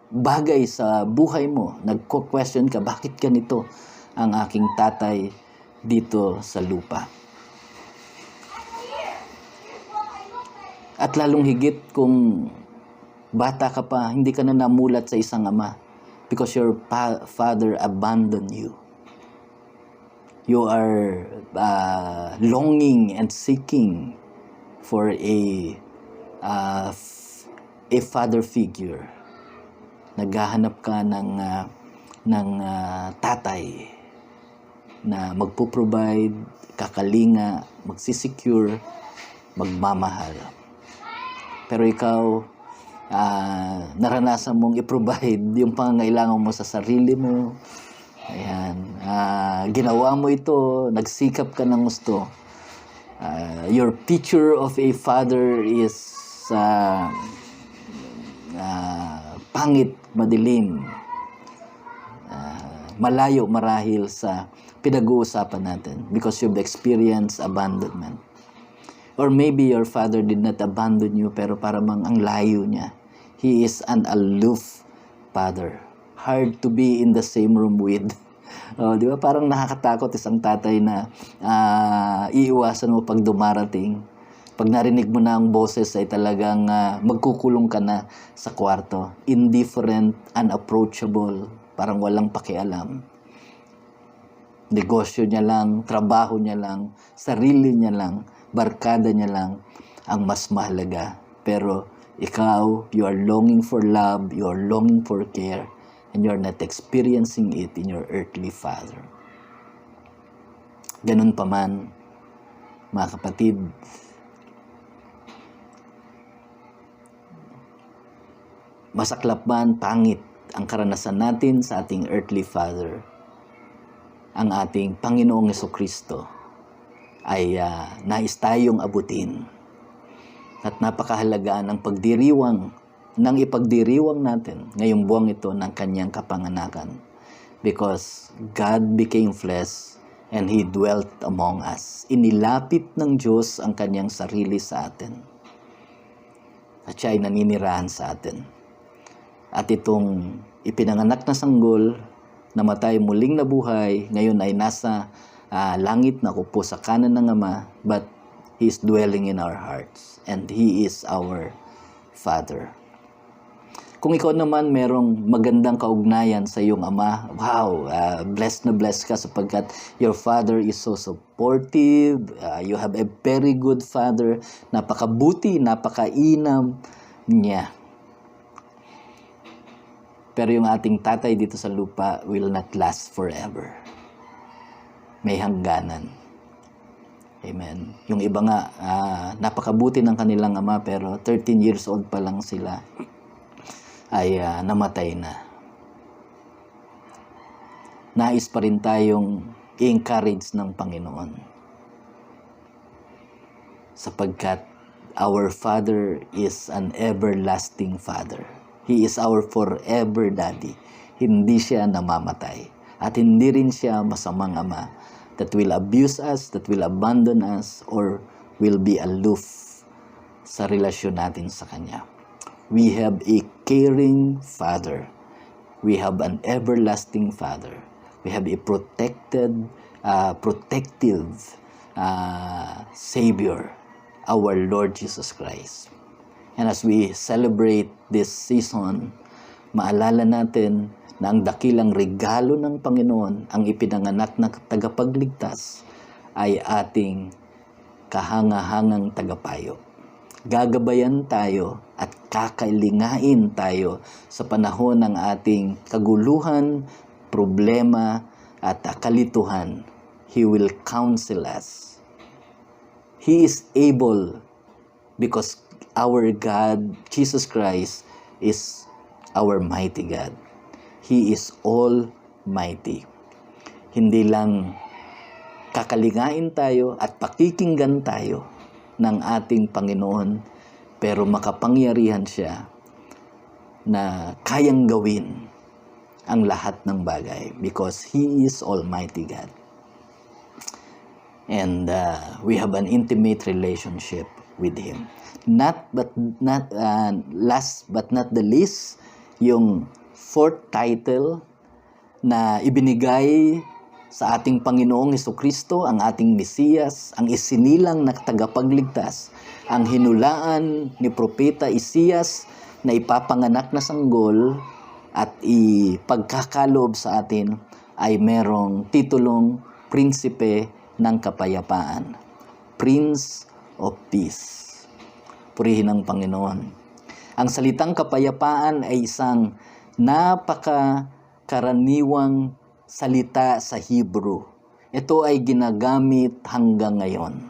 bagay sa buhay mo, nagko-question ka, bakit ganito ang aking tatay dito sa lupa. At lalong higit kung bata ka pa, hindi ka na namulat sa isang ama because your father abandoned you. You are longing and seeking for a father figure. Naghahanap ka ng tatay na magpo-provide, kakalinga, magsisecure, magmamahal. Pero ikaw, naranasan mong i-provide yung pangangailangan mo sa sarili mo. Ayan. Ginawa mo ito, nagsikap ka ng gusto. Your picture of a father is pangit, madilim. Malayo marahil sa pinag-uusapan natin because you've experienced abandonment. Or maybe your father did not abandon you pero parang ang layo niya. He is an aloof father. Hard to be in the same room with. Di ba? Parang nakakatakot isang tatay na iiwasan mo pag dumarating. Pag narinig mo na ang boses ay talagang magkukulong ka na sa kwarto. Indifferent, unapproachable, parang walang pakialam. Negosyo niya lang, trabaho niya lang, sarili niya lang, barkada niya lang ang mas mahalaga. Pero ikaw, you are longing for love, you are longing for care, and you are not experiencing it in your earthly father. Ganun pa man, mga kapatid, masaklap man, pangit ang karanasan natin sa ating earthly father, ang ating Panginoong Jesucristo ay nais tayong abutin. At napakahalaga ng ipagdiriwang natin ngayong buwang ito ng kanyang kapanganakan. Because God became flesh and He dwelt among us. Inilapit ng Diyos ang kanyang sarili sa atin. At siya ay naninirahan sa atin. At itong ipinanganak na sanggol namatay, muling nabuhay, ngayon ay nasa langit, nakupo sa kanan ng Ama, but He is dwelling in our hearts, and He is our Father. Kung ikaw naman merong magandang kaugnayan sa iyong ama, wow, blessed na blessed ka sapagkat your father is so supportive, you have a very good father, napakabuti, napakainam niya. Pero yung ating tatay dito sa lupa will not last forever. May hangganan. Amen. Yung iba nga, napakabuti ng kanilang ama pero 13 years old pa lang sila ay namatay na. Nais pa rin tayong i-encourage ng Panginoon. Sapagkat our Father is an everlasting Father. He is our forever Daddy. Hindi siya namamatay. At hindi rin siya masamang ama that will abuse us, that will abandon us, or will be aloof sa relasyon natin sa Kanya. We have a caring Father. We have an everlasting Father. We have a protective Savior, our Lord Jesus Christ. And as we celebrate this season, maalala natin na ang dakilang regalo ng Panginoon, ang ipinanganak na tagapagligtas, ay ating kahangahangang tagapayo. Gagabayan tayo at kakailingain tayo sa panahon ng ating kaguluhan, problema at kalituhan. He will counsel us. He is able because our God, Jesus Christ, is our mighty God. He is almighty. Hindi lang kakalingain tayo at pakikinggan tayo ng ating Panginoon, pero makapangyarihan siya na kayang gawin ang lahat ng bagay because He is Almighty God. And we have an intimate relationship with Him. Last but not the least, yung fourth title na ibinigay sa ating Panginoong Hesukristo, ang ating Mesiyas, ang isinilang na tagapagligtas, ang hinulaan ni Propeta Isaias na ipapanganak na sanggol at ipagkakaloob sa atin ay merong titulong Prinsipe ng Kapayapaan. Prince of Peace. Purihin ang Panginoon. Ang salitang kapayapaan ay isang napakakaraniwang salita sa Hebrew. Ito ay ginagamit hanggang ngayon.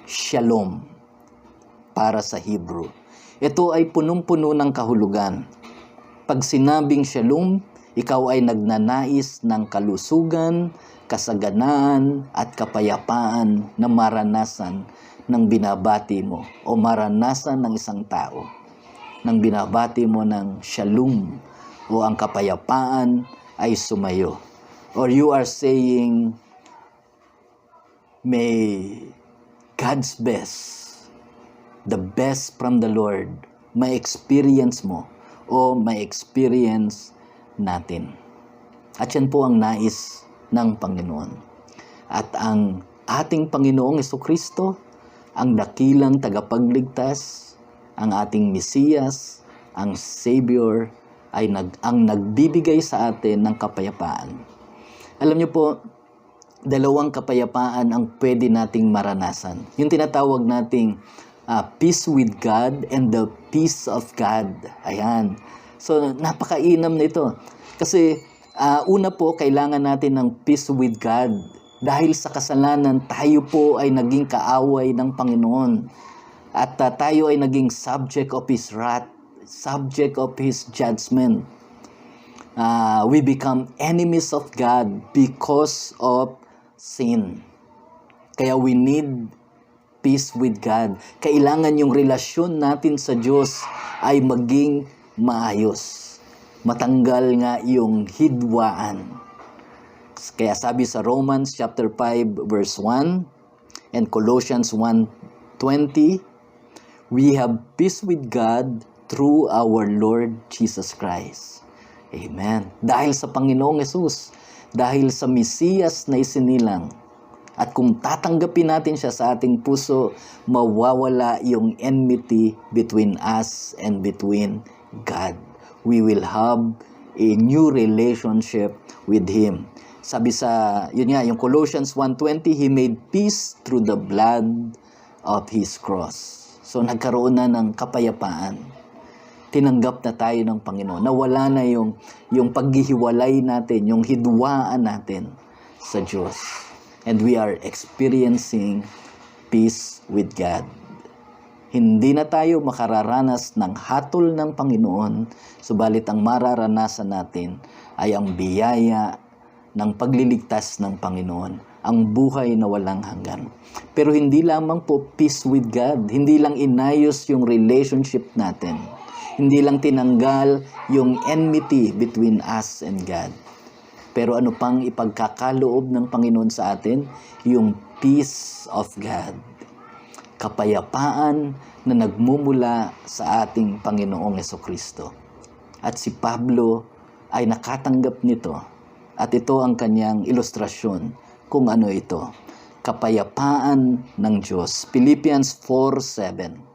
Shalom para sa Hebrew. Ito ay punong-puno ng kahulugan. Pag sinabing shalom, ikaw ay nagnanais ng kalusugan, kasaganaan at kapayapaan na maranasan ng binabati mo o maranasan ng isang tao. Nang binabati mo ng shalom o ang kapayapaan ay sumayo. Or you are saying, may God's best, the best from the Lord, ma-experience mo o ma-experience natin. At yan po ang nais ng Panginoon. At ang ating Panginoong Hesukristo, ang dakilang tagapagligtas, ang ating Mesiyas, ang Savior, ay ang nagbibigay sa atin ng kapayapaan. Alam niyo po, dalawang kapayapaan ang pwede nating maranasan. Yung tinatawag nating peace with God and the peace of God. Ayan. So, napakainam na ito. Kasi, una po, kailangan natin ng peace with God. Dahil sa kasalanan, tayo po ay naging kaaway ng Panginoon. At tayo ay naging subject of His wrath, subject of His judgment. We become enemies of God because of sin. Kaya we need peace with God. Kailangan yung relasyon natin sa Diyos ay maging maayos. Matanggal nga yung hidwaan. Kaya sabi sa Romans chapter 5 verse 1 and Colossians 1:20, we have peace with God through our Lord Jesus Christ. Amen. Dahil sa Panginoong Yesus, dahil sa Mesiyas na isinilang, at kung tatanggapin natin siya sa ating puso, mawawala yung enmity between us and between God. We will have a new relationship with Him. Sabi sa, yun nga, yung Colossians 1:20, He made peace through the blood of His cross. So nagkaroon na ng kapayapaan. Tinanggap na tayo ng Panginoon. Nawala na yung paghihiwalay natin, yung hidwaan natin sa Diyos. And we are experiencing peace with God. Hindi na tayo makararanas ng hatol ng Panginoon, subalit ang mararanasan natin ay ang biyaya ng pagliligtas ng Panginoon, ang buhay na walang hanggan. Pero hindi lamang po peace with God, hindi lang inayos yung relationship natin. Hindi lang tinanggal yung enmity between us and God. Pero ano pang ipagkakaloob ng Panginoon sa atin? Yung peace of God. Kapayapaan na nagmumula sa ating Panginoong Jesucristo. At si Pablo ay nakatanggap nito. At ito ang kanyang ilustrasyon kung ano ito. Kapayapaan ng Diyos. Philippians 4:7.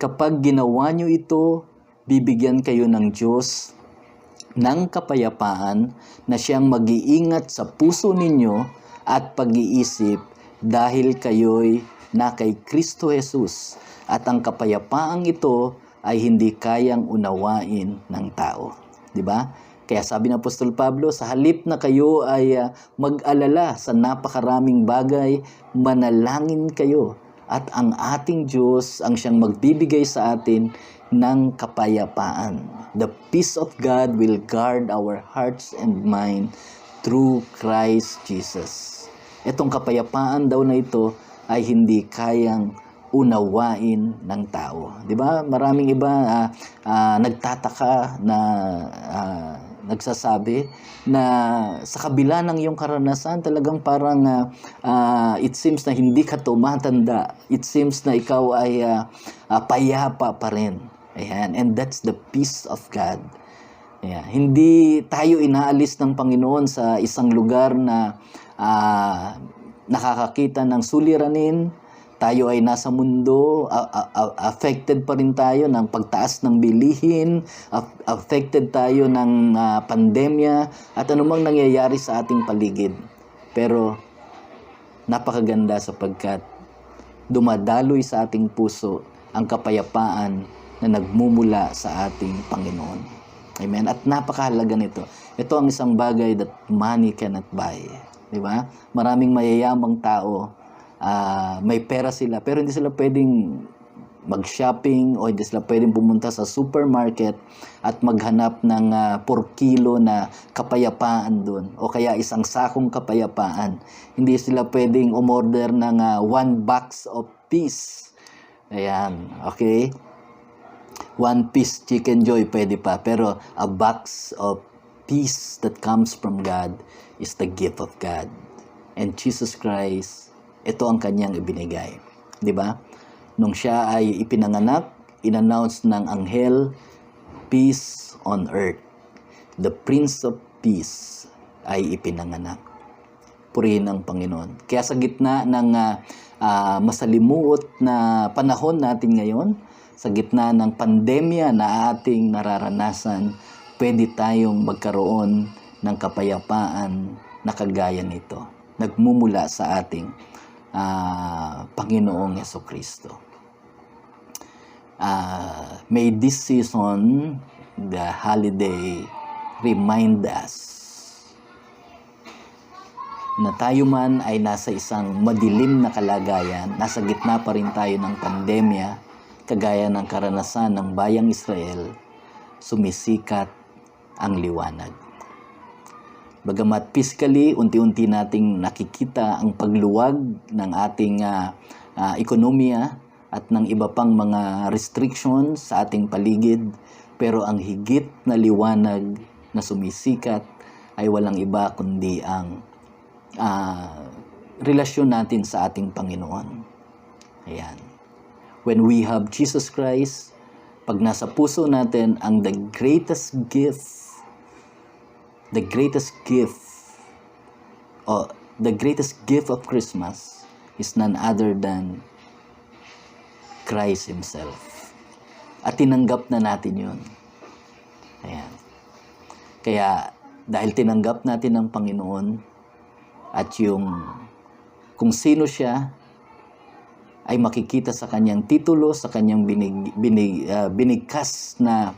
Kapag ginawa nyo ito, bibigyan kayo ng Diyos ng kapayapaan na siyang mag-iingat sa puso ninyo at pag-iisip dahil kayo'y na kay Kristo Jesus. At ang kapayapaang ito ay hindi kayang unawain ng tao. Diba? Kaya sabi ng Apostol Pablo, sa halip na kayo ay mag-alala sa napakaraming bagay, manalangin kayo. At ang ating Diyos ang siyang magbibigay sa atin ng kapayapaan. The peace of God will guard our hearts and mind through Christ Jesus. Itong kapayapaan daw na ito ay hindi kayang unawain ng tao. 'Di ba? Maraming iba nagtataka na nagsasabi na sa kabila ng iyong karanasan talagang parang it seems na hindi ka tumatanda. It seems na ikaw ay payapa pa rin. Ayan. And that's the peace of God. Ayan. Hindi tayo inaalis ng Panginoon sa isang lugar na nakakakita ng suliranin. Tayo ay nasa mundo, affected pa rin tayo ng pagtaas ng bilihin, affected tayo ng pandemya, at anumang nangyayari sa ating paligid. Pero napakaganda sapagkat dumadaloy sa ating puso ang kapayapaan na nagmumula sa ating Panginoon. Amen? At napakahalaga nito. Ito ang isang bagay that money cannot buy. Diba? Maraming mayayamang tao, may pera sila pero hindi sila pwedeng mag-shopping o hindi sila pwedeng pumunta sa supermarket at maghanap ng 4 kilo na kapayapaan doon o kaya isang sakong kapayapaan. Hindi sila pwedeng umorder ng 1 box of peace. Ayan, okay? 1 piece Chicken Joy pwede pa, pero a box of peace that comes from God is the gift of God. And Jesus Christ, ito ang kanyang ibinigay. 'Di ba? Nung siya ay ipinanganak, in-announce ng anghel, peace on earth. The Prince of Peace ay ipinanganak. Purihin ang Panginoon. Kaya sa gitna ng masalimuot na panahon natin ngayon, sa gitna ng pandemya na ating nararanasan, pwede tayong magkaroon ng kapayapaan na kagaya nito. Nagmumula sa ating Panginoong Jesucristo. May this season, the holiday, remind us na tayo man ay nasa isang madilim na kalagayan, nasa gitna pa rin tayo ng pandemya, kagaya ng karanasan ng bayang Israel, sumisikat ang liwanag. Bagamat physically, unti-unti nating nakikita ang pagluwag ng ating ekonomiya at ng iba pang mga restrictions sa ating paligid, pero ang higit na liwanag na sumisikat ay walang iba kundi ang relasyon natin sa ating Panginoon. Ayan. When we have Jesus Christ, pag nasa puso natin ang the greatest gift the greatest gift, or the greatest gift of Christmas is none other than Christ Himself. At tinanggap na natin yun. Ayan. Kaya, dahil tinanggap natin ng Panginoon at yung kung sino siya, ay makikita sa kanyang titulo, sa kanyang binigkas na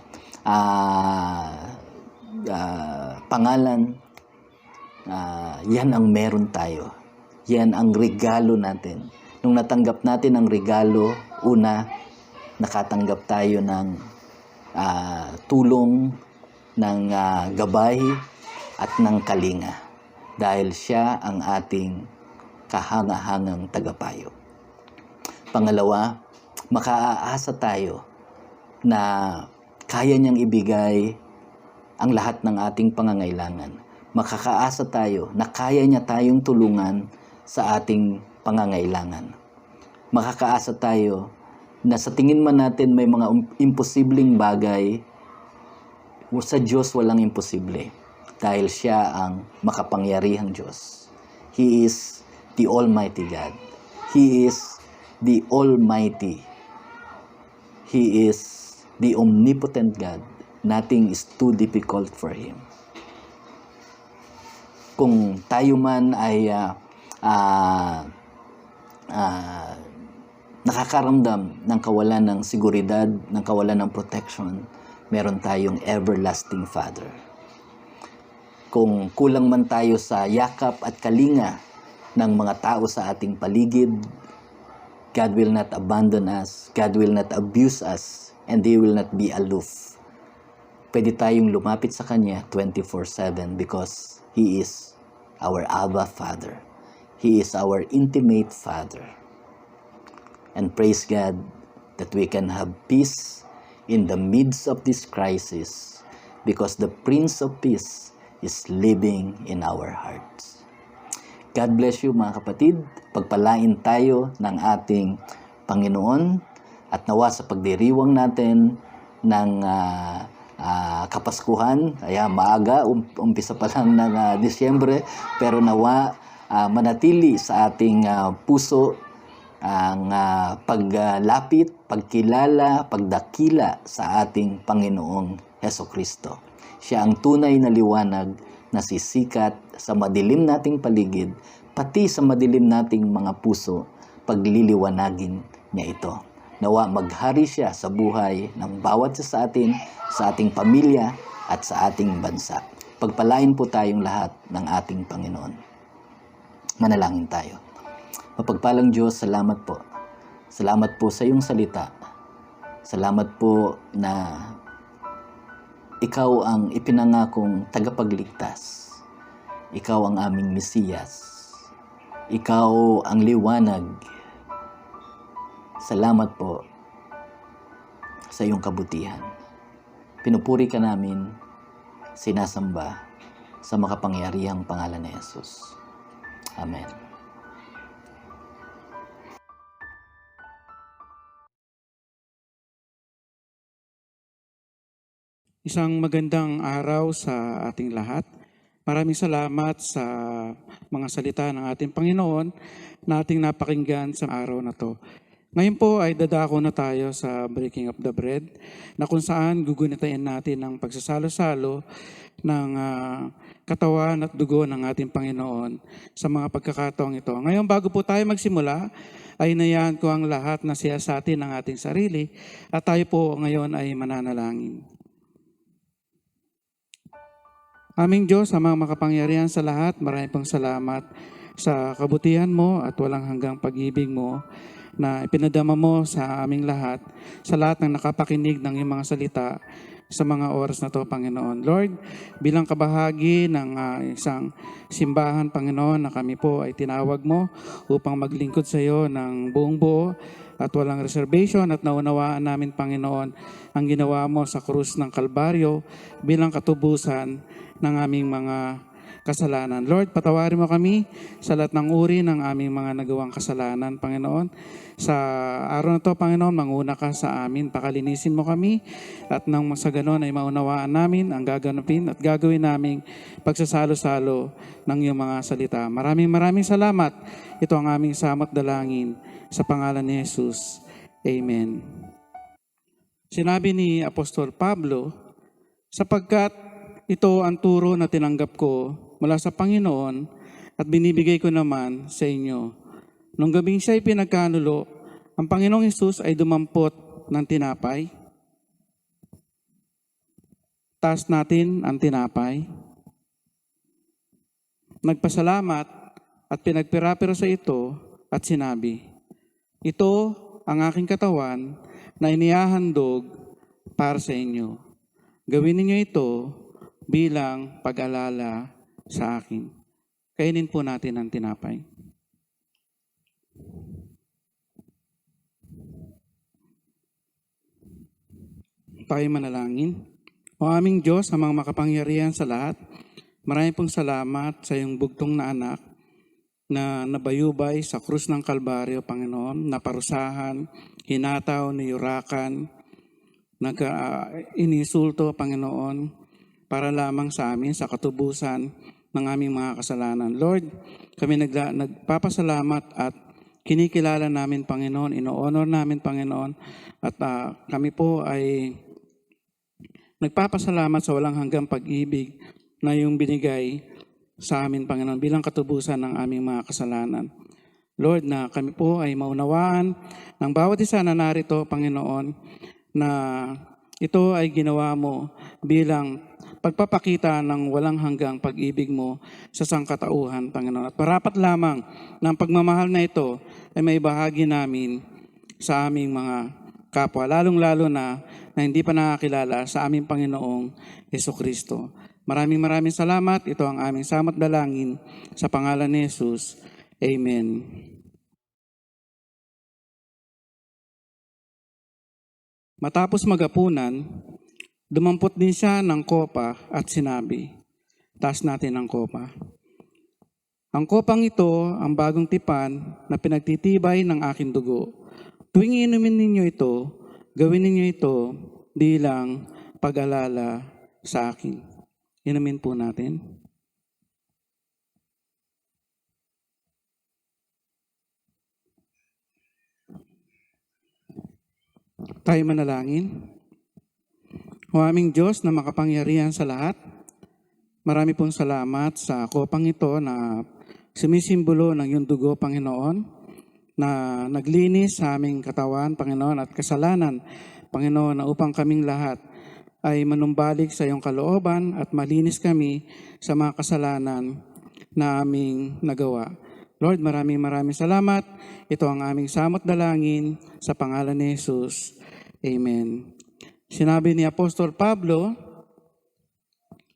pangalan, yan ang meron tayo. Yan ang regalo natin. Nung natanggap natin ang regalo, una, nakatanggap tayo ng tulong, ng gabay, at ng kalinga. Dahil siya ang ating kahangahangang tagapayo. Pangalawa, makaaasa tayo na kaya niyang ibigay ang lahat ng ating pangangailangan. Makakaasa tayo na kaya niya tayong tulungan sa ating pangangailangan. Makakaasa tayo na sa tingin man natin may mga imposibleng bagay, sa Diyos walang imposible dahil siya ang makapangyarihang Diyos. He is the Almighty God. He is the Almighty. He is the omnipotent God. Nothing is too difficult for Him. Kung tayo man ay nakakaramdam ng kawalan ng seguridad, ng kawalan ng protection, meron tayong everlasting Father. Kung kulang man tayo sa yakap at kalinga ng mga tao sa ating paligid, God will not abandon us, God will not abuse us, and He will not be aloof. Pwede tayong lumapit sa Kanya 24/7 because He is our Abba Father. He is our intimate Father. And praise God that we can have peace in the midst of this crisis because the Prince of Peace is living in our hearts. God bless you mga kapatid. Pagpalain tayo ng ating Panginoon at nawa sa pagdiriwang natin ng Kapaskuhan. Maaga, umpisa pa lang ng Disyembre, pero nawa manatili sa ating puso ang paglapit, pagkilala, pagdakila sa ating Panginoong Hesukristo. Siya ang tunay na liwanag na sisikat sa madilim nating paligid, pati sa madilim nating mga puso, pagliliwanagin niya ito. Nawa maghari siya sa buhay ng bawat isa sa atin, sa ating pamilya at sa ating bansa. Pagpalain po tayong lahat ng ating Panginoon. Manalangin tayo. Mapagpalang Diyos, salamat po. Salamat po sa iyong salita. Salamat po na Ikaw ang ipinangakong tagapagligtas. Ikaw ang aming Mesiyas. Ikaw ang liwanag. Salamat po sa iyong kabutihan. Pinupuri ka namin, sinasamba sa makapangyarihang pangalan ni Jesus. Amen. Isang magandang araw sa ating lahat. Maraming salamat sa mga salita ng ating Panginoon na ating napakinggan sa araw na to. Ngayon po ay dadako na tayo sa Breaking of the Bread na kung saan gugunitain natin ang pagsasalo-salo ng katawan at dugo ng ating Panginoon sa mga pagkakataong ito. Ngayon bago po tayo magsimula, ay inayaan ko ang lahat na siyasatin ng ating sarili at tayo po ngayon ay mananalangin. Aming Diyos, amang makapangyarihan sa lahat, maraming pong salamat sa kabutihan mo at walang hanggang pag-ibig mo na ipinadama mo sa aming lahat, sa lahat ng nakapakinig ng iyong mga salita sa mga oras na to, Panginoon. Lord, bilang kabahagi ng isang simbahan, Panginoon, na kami po ay tinawag mo upang maglingkod sa iyo ng buong buo at walang reservation at naunawaan namin, Panginoon, ang ginawa mo sa krus ng Kalbaryo bilang katubusan ng aming mga kasalanan. Lord, patawarin mo kami sa lahat ng uri ng aming mga nagawang kasalanan, Panginoon. Sa araw na to, Panginoon, manguna ka sa amin, pakalinisin mo kami, at nang sa ganon ay maunawaan namin ang gaganapin at gagawin naming pagsasalo-salo ng iyong mga salita. Maraming salamat. Ito ang aming samot dalangin sa pangalan ni Jesus. Amen. Sinabi ni Apostol Pablo, sapagkat ito ang turo na tinanggap ko mula sa Panginoon at binibigay ko naman sa inyo. Nung gabing siya'y pinagkanulo, ang Panginoong Hesus ay dumampot ng tinapay. Taas natin ang tinapay. Nagpasalamat at pinagpirapiro sa ito at sinabi, ito ang aking katawan na inihahandog para sa inyo. Gawin ninyo ito bilang pag-alala sa akin. Kainin po natin ang tinapay. Tayo manalangin. O aming Diyos, amang makapangyarihan sa lahat, maraming pong salamat sa iyong bugtong na anak na nabayubay sa krus ng Kalbaryo, Panginoon, naparusahan, hinataw, niyurakan, inisulto, Panginoon, para lamang sa amin, sa katubusan ng aming mga kasalanan. Lord, kami nagpapasalamat at kinikilala namin, Panginoon, ino-honor namin, Panginoon, at kami po ay nagpapasalamat sa walang hanggang pag-ibig na iyong binigay sa amin, Panginoon, bilang katubusan ng aming mga kasalanan. Lord, na kami po ay maunawaan ng bawat isa na narito, Panginoon, na ito ay ginawa mo bilang pagpapakita ng walang hanggang pag-ibig mo sa sangkatauhan, Panginoon. At parapat lamang ng pagmamahal na ito ay may bahagi namin sa aming mga kapwa, lalong-lalo na hindi pa nakakilala sa aming Panginoong Jesucristo. Maraming salamat. Ito ang aming samot dalangin sa pangalan ni Jesus. Amen. Matapos magapunan, dumampot din siya ng kopa at sinabi, taas natin ang kopa. Ang kopang ito ang bagong tipan na pinagtitibay ng aking dugo. Tuwing inumin ninyo ito, gawin ninyo ito bilang pag-alala sa akin. Inumin po natin. Tayo manalangin. O aming Diyos na makapangyarihan sa lahat, marami pong salamat sa kopang ito na sumisimbolo ng iyong dugo, Panginoon, na naglinis sa aming katawan, Panginoon, at kasalanan, Panginoon, na upang kaming lahat ay manumbalik sa iyong kalooban at malinis kami sa mga kasalanan na aming nagawa. Lord, maraming salamat. Ito ang aming samot dalangin sa pangalan ni Jesus. Amen. Sinabi ni Apostol Pablo,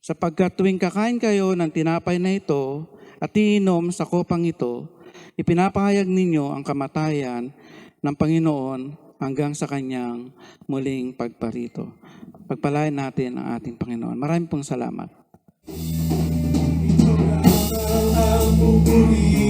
sapagkat tuwing kakain kayo ng tinapay na ito at iinom sa kopang ito, ipinapahayag ninyo ang kamatayan ng Panginoon hanggang sa kanyang muling pagparito. Pagpalain natin ang ating Panginoon. Maraming pong salamat. Ito na ang pupuri